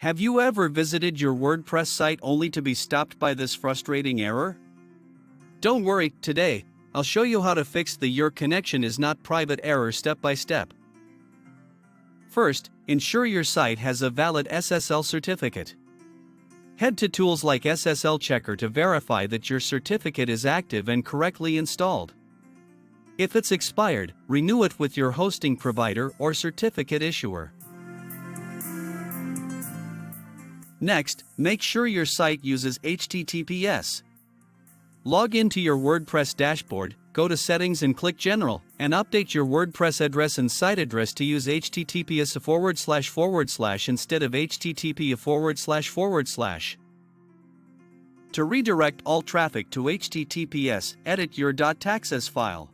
Have you ever visited your WordPress site only to be stopped by this frustrating error? Don't worry, today, I'll show you how to fix the "your connection is not private" error step by step. First, ensure your site has a valid SSL certificate. Head to tools like SSL Checker to verify that your certificate is active and correctly installed. If it's expired, renew it with your hosting provider or certificate issuer. Next, make sure your site uses HTTPS. Log into your WordPress dashboard, go to Settings and click General, and update your WordPress address and site address to use HTTPS:// instead of HTTP://. To redirect all traffic to HTTPS, edit your .taxes file.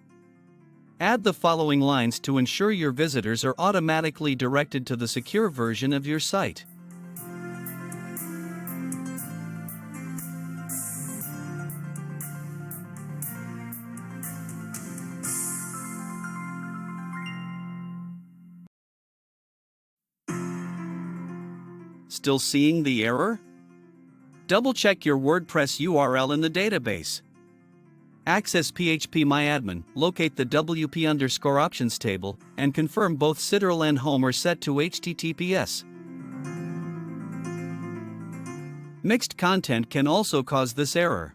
Add the following lines to ensure your visitors are automatically directed to the secure version of your site. Still seeing the error? Double-check your WordPress URL in the database. Access PHPMyAdmin, locate the WP_options table, and confirm both Ctrl and Home are set to HTTPS. Mixed content can also cause this error.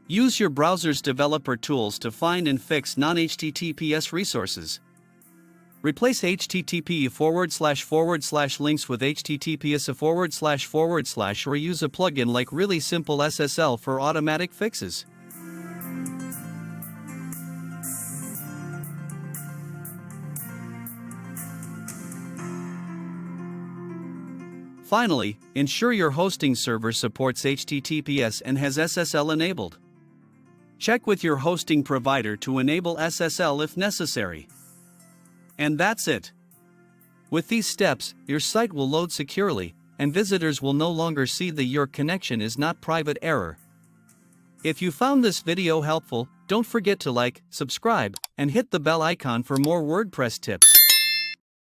Use your browser's developer tools to find and fix non-HTTPS resources. Replace HTTP:// links with HTTPS:// or use a plugin like Really Simple SSL for automatic fixes. Finally, ensure your hosting server supports HTTPS and has SSL enabled. Check with your hosting provider to enable SSL if necessary. And that's it. With these steps, your site will load securely, and visitors will no longer see the "your connection is not private" error. If you found this video helpful, don't forget to like, subscribe, and hit the bell icon for more WordPress tips.